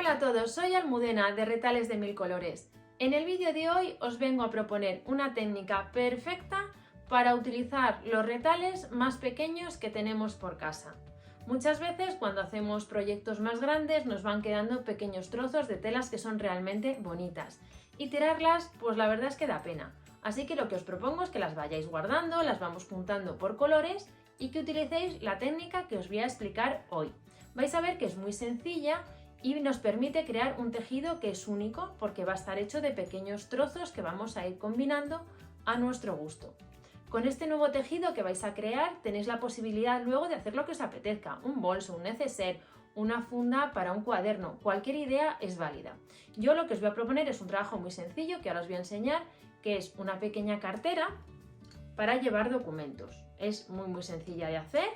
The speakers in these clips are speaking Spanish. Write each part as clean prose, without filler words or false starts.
Hola a todos, soy Almudena de Retales de Mil Colores. En el vídeo de hoy os vengo a proponer una técnica perfecta para utilizar los retales más pequeños que tenemos por casa. Muchas veces cuando hacemos proyectos más grandes nos van quedando pequeños trozos de telas que son realmente bonitas y tirarlas pues la verdad es que da pena. Así que lo que os propongo es que las vayáis guardando, las vamos juntando por colores y que utilicéis la técnica que os voy a explicar hoy. Vais a ver que es muy sencilla y nos permite crear un tejido que es único porque va a estar hecho de pequeños trozos que vamos a ir combinando a nuestro gusto. Con este nuevo tejido que vais a crear tenéis la posibilidad luego de hacer lo que os apetezca, un bolso, un neceser, una funda para un cuaderno, cualquier idea es válida. Yo lo que os voy a proponer es un trabajo muy sencillo que ahora os voy a enseñar, que es una pequeña cartera para llevar documentos. Es muy sencilla de hacer.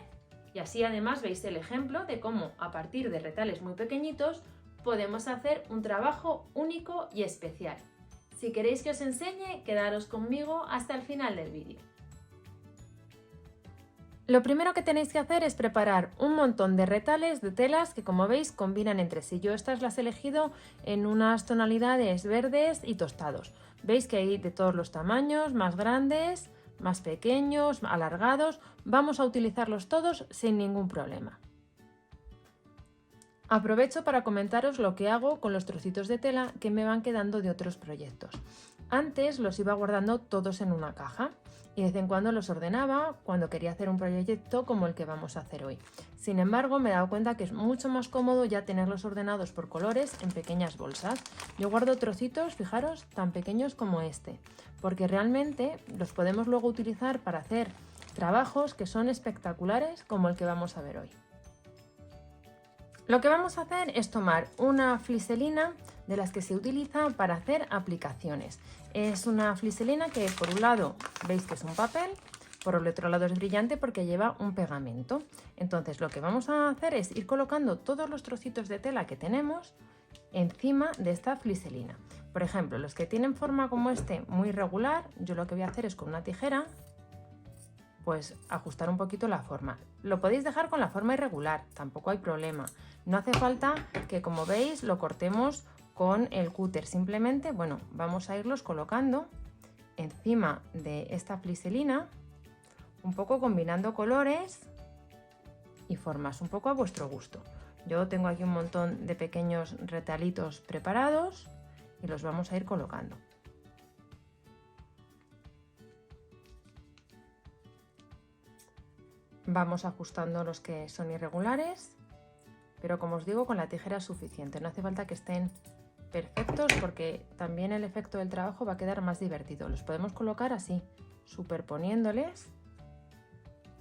Y así además veis el ejemplo de cómo a partir de retales muy pequeñitos podemos hacer un trabajo único y especial. Si queréis que os enseñe, quedaros conmigo hasta el final del vídeo. Lo primero que tenéis que hacer es preparar un montón de retales de telas que como veis combinan entre sí. Yo estas las he elegido en unas tonalidades verdes y tostados. Veis que hay de todos los tamaños, más grandes, más pequeños, alargados, vamos a utilizarlos todos sin ningún problema. Aprovecho para comentaros lo que hago con los trocitos de tela que me van quedando de otros proyectos. Antes los iba guardando todos en una caja y de vez en cuando los ordenaba cuando quería hacer un proyecto como el que vamos a hacer hoy. Sin embargo, me he dado cuenta que es mucho más cómodo ya tenerlos ordenados por colores en pequeñas bolsas. Yo guardo trocitos, fijaros, tan pequeños como este, porque realmente los podemos luego utilizar para hacer trabajos que son espectaculares como el que vamos a ver hoy. Lo que vamos a hacer es tomar una fliselina de las que se utiliza para hacer aplicaciones. Es una fliselina que por un lado veis que es un papel, por el otro lado es brillante porque lleva un pegamento. Entonces lo que vamos a hacer es ir colocando todos los trocitos de tela que tenemos encima de esta fliselina. Por ejemplo, los que tienen forma como este muy irregular, yo lo que voy a hacer es con una tijera pues ajustar un poquito la forma. Lo podéis dejar con la forma irregular, tampoco hay problema. No hace falta que, como veis, lo cortemos con el cúter. Simplemente, bueno, vamos a irlos colocando encima de esta fliselina, un poco combinando colores y formas, un poco a vuestro gusto. Yo tengo aquí un montón de pequeños retalitos preparados y los vamos a ir colocando. Vamos ajustando los que son irregulares, pero como os digo, con la tijera es suficiente. No hace falta que estén perfectos porque también el efecto del trabajo va a quedar más divertido. Los podemos colocar así, superponiéndoles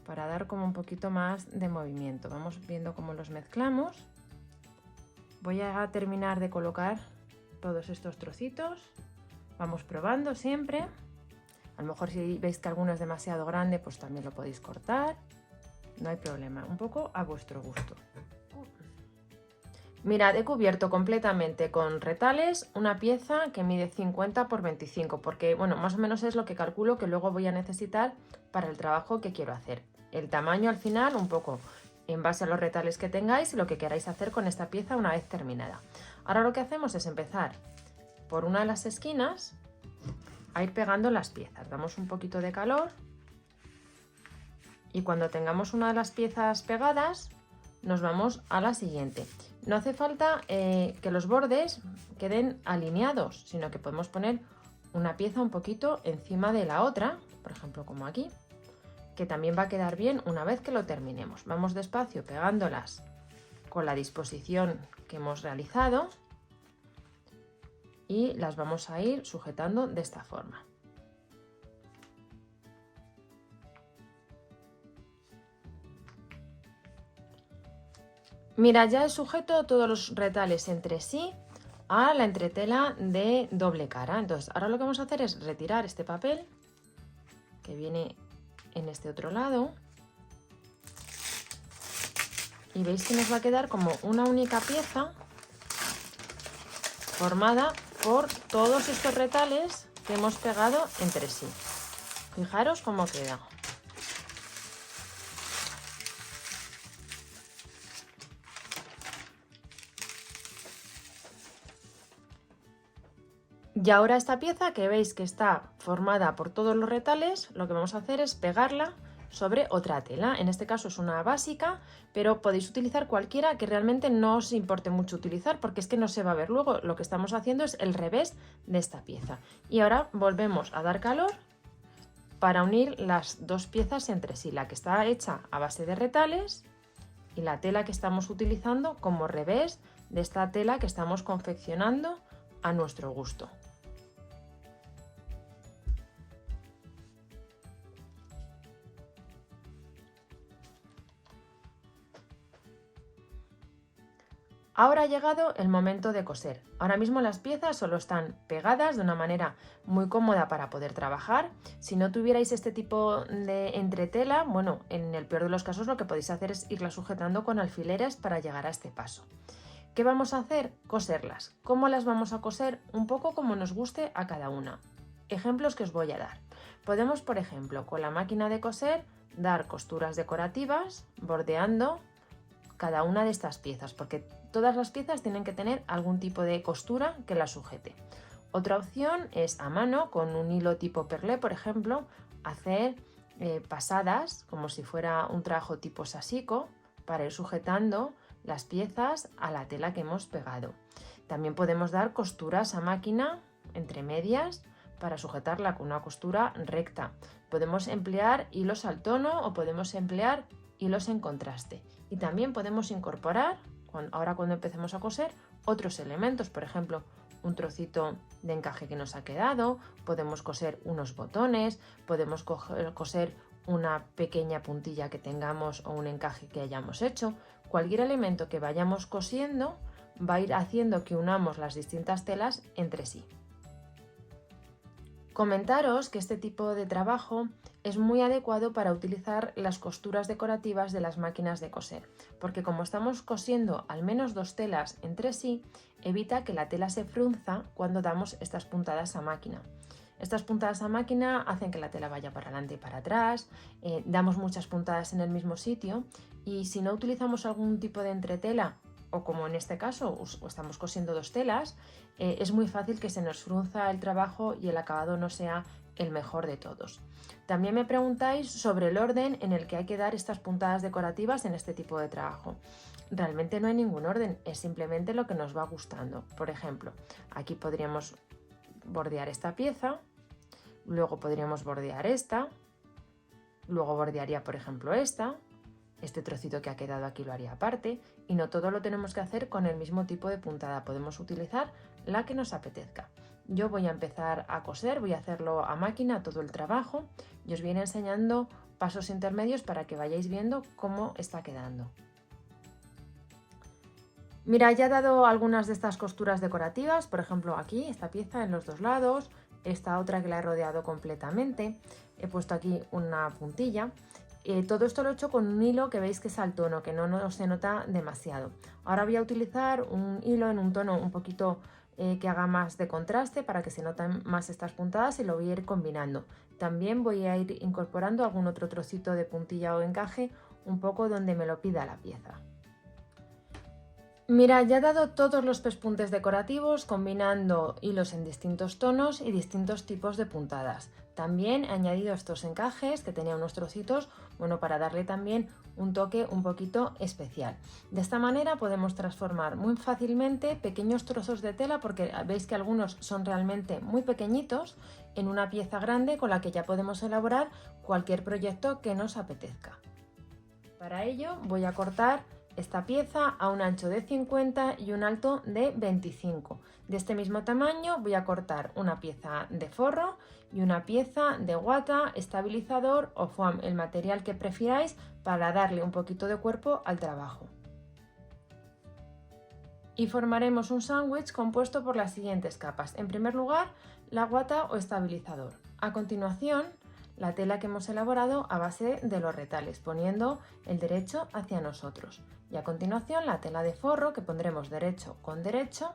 para dar como un poquito más de movimiento. Vamos viendo cómo los mezclamos. Voy a terminar de colocar todos estos trocitos. Vamos probando siempre. A lo mejor si veis que alguno es demasiado grande, pues también lo podéis cortar. No hay problema, un poco a vuestro gusto. Mirad, he cubierto completamente con retales una pieza que mide 50 por 25, porque bueno, más o menos es lo que calculo que luego voy a necesitar para el trabajo que quiero hacer. El tamaño al final un poco en base a los retales que tengáis y lo que queráis hacer con esta pieza una vez terminada. Ahora lo que hacemos es empezar por una de las esquinas a ir pegando las piezas. Damos un poquito de calor. Y cuando tengamos una de las piezas pegadas, nos vamos a la siguiente. No hace falta que los bordes queden alineados, sino que podemos poner una pieza un poquito encima de la otra, por ejemplo como aquí, que también va a quedar bien una vez que lo terminemos. Vamos despacio pegándolas con la disposición que hemos realizado y las vamos a ir sujetando de esta forma. Mira, ya he sujeto todos los retales entre sí a la entretela de doble cara. Entonces, ahora lo que vamos a hacer es retirar este papel que viene en este otro lado. Y veis que nos va a quedar como una única pieza formada por todos estos retales que hemos pegado entre sí. Fijaros cómo queda. Y ahora esta pieza que veis que está formada por todos los retales, lo que vamos a hacer es pegarla sobre otra tela. En este caso es una básica, pero podéis utilizar cualquiera que realmente no os importe mucho utilizar porque es que no se va a ver luego. Lo que estamos haciendo es el revés de esta pieza. Y ahora volvemos a dar calor para unir las dos piezas entre sí, la que está hecha a base de retales y la tela que estamos utilizando como revés de esta tela que estamos confeccionando a nuestro gusto. Ahora ha llegado el momento de coser. Ahora mismo las piezas solo están pegadas de una manera muy cómoda para poder trabajar. Si no tuvierais este tipo de entretela, bueno, en el peor de los casos lo que podéis hacer es irlas sujetando con alfileres para llegar a este paso. ¿Qué vamos a hacer? Coserlas. ¿Cómo las vamos a coser? Un poco como nos guste a cada una. Ejemplos que os voy a dar. Podemos, por ejemplo, con la máquina de coser, dar costuras decorativas, bordeando cada una de estas piezas, porque todas las piezas tienen que tener algún tipo de costura que las sujete. Otra opción es a mano, con un hilo tipo perlé, por ejemplo, hacer pasadas, como si fuera un trabajo tipo sasico, para ir sujetando las piezas a la tela que hemos pegado. También podemos dar costuras a máquina entre medias para sujetarla con una costura recta. Podemos emplear hilos al tono o podemos emplear hilos en contraste. Y también podemos incorporar, ahora cuando empecemos a coser, otros elementos, por ejemplo, un trocito de encaje que nos ha quedado, podemos coser unos botones, podemos coser una pequeña puntilla que tengamos o un encaje que hayamos hecho. Cualquier elemento que vayamos cosiendo va a ir haciendo que unamos las distintas telas entre sí. Comentaros que este tipo de trabajo es muy adecuado para utilizar las costuras decorativas de las máquinas de coser, porque como estamos cosiendo al menos dos telas entre sí, evita que la tela se frunza cuando damos estas puntadas a máquina. Estas puntadas a máquina hacen que la tela vaya para adelante y para atrás, damos muchas puntadas en el mismo sitio y si no utilizamos algún tipo de entretela, o como en este caso estamos cosiendo dos telas, es muy fácil que se nos frunza el trabajo y el acabado no sea el mejor de todos. También me preguntáis sobre el orden en el que hay que dar estas puntadas decorativas en este tipo de trabajo. Realmente no hay ningún orden, es simplemente lo que nos va gustando. Por ejemplo, aquí podríamos bordear esta pieza, luego podríamos bordear esta, luego bordearía por ejemplo este trocito que ha quedado aquí lo haría aparte y no todo lo tenemos que hacer con el mismo tipo de puntada, podemos utilizar la que nos apetezca. Yo voy a empezar a coser, voy a hacerlo a máquina todo el trabajo y os voy a ir enseñando pasos intermedios para que vayáis viendo cómo está quedando. Mira, ya he dado algunas de estas costuras decorativas, por ejemplo aquí, esta pieza en los dos lados, esta otra que la he rodeado completamente, he puesto aquí una puntilla. Todo esto lo he hecho con un hilo que veis que es al tono, que no se nota demasiado. Ahora voy a utilizar un hilo en un tono un poquito que haga más de contraste para que se noten más estas puntadas y lo voy a ir combinando. También voy a ir incorporando algún otro trocito de puntilla o encaje un poco donde me lo pida la pieza. Mira, ya he dado todos los pespuntes decorativos combinando hilos en distintos tonos y distintos tipos de puntadas. También he añadido estos encajes que tenía unos trocitos, bueno, para darle también un toque un poquito especial. De esta manera podemos transformar muy fácilmente pequeños trozos de tela, porque veis que algunos son realmente muy pequeñitos, en una pieza grande con la que ya podemos elaborar cualquier proyecto que nos apetezca. Para ello voy a cortar esta pieza a un ancho de 50 y un alto de 25. De este mismo tamaño voy a cortar una pieza de forro y una pieza de guata, estabilizador o foam, el material que prefiráis para darle un poquito de cuerpo al trabajo. Y formaremos un sándwich compuesto por las siguientes capas. En primer lugar, la guata o estabilizador. A continuación, la tela que hemos elaborado a base de los retales, poniendo el derecho hacia nosotros. Y a continuación la tela de forro que pondremos derecho con derecho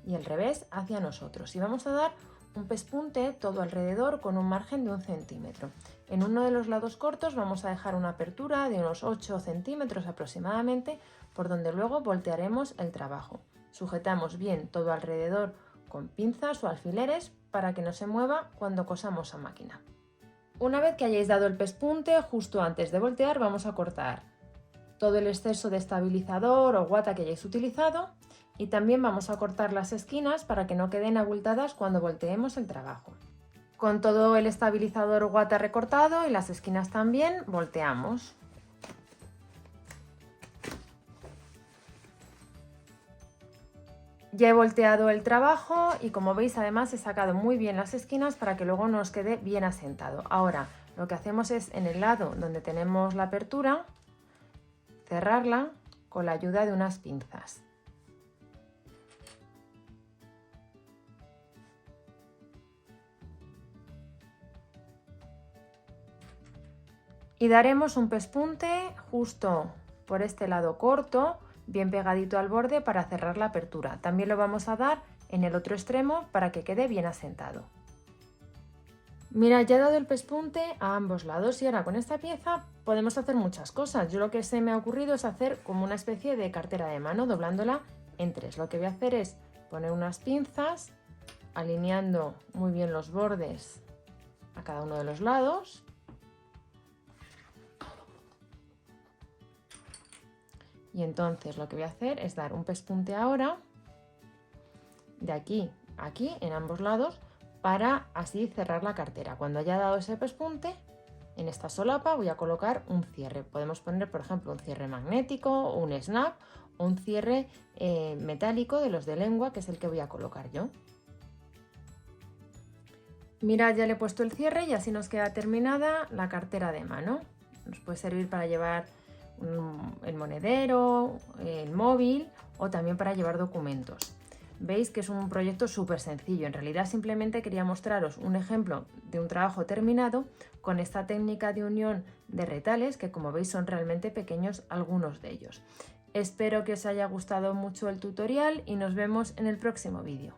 y el revés hacia nosotros. Y vamos a dar un pespunte todo alrededor con un margen de 1 centímetro. En uno de los lados cortos vamos a dejar una apertura de unos 8 centímetros aproximadamente, por donde luego voltearemos el trabajo. Sujetamos bien todo alrededor con pinzas o alfileres para que no se mueva cuando cosamos a máquina. Una vez que hayáis dado el pespunte, justo antes de voltear vamos a cortar todo el exceso de estabilizador o guata que hayáis utilizado y también vamos a cortar las esquinas para que no queden abultadas cuando volteemos el trabajo. Con todo el estabilizador o guata recortado y las esquinas también, volteamos. Ya he volteado el trabajo y como veis además he sacado muy bien las esquinas para que luego nos quede bien asentado. Ahora lo que hacemos es en el lado donde tenemos la apertura, cerrarla con la ayuda de unas pinzas. Y daremos un pespunte justo por este lado corto, bien pegadito al borde para cerrar la apertura. También lo vamos a dar en el otro extremo para que quede bien asentado. Mira, ya he dado el pespunte a ambos lados y ahora con esta pieza podemos hacer muchas cosas. Yo lo que se me ha ocurrido es hacer como una especie de cartera de mano, doblándola en tres. Lo que voy a hacer es poner unas pinzas, alineando muy bien los bordes a cada uno de los lados. Y entonces lo que voy a hacer es dar un pespunte ahora, de aquí a aquí, en ambos lados, para así cerrar la cartera. Cuando haya dado ese pespunte, en esta solapa voy a colocar un cierre. Podemos poner, por ejemplo, un cierre magnético, o un snap, o un cierre metálico de los de lengua, que es el que voy a colocar yo. Mirad, ya le he puesto el cierre y así nos queda terminada la cartera de mano. Nos puede servir para llevar el monedero, el móvil o también para llevar documentos. Veis que es un proyecto súper sencillo. En realidad simplemente quería mostraros un ejemplo de un trabajo terminado con esta técnica de unión de retales que, como veis, son realmente pequeños algunos de ellos. Espero que os haya gustado mucho el tutorial y nos vemos en el próximo vídeo.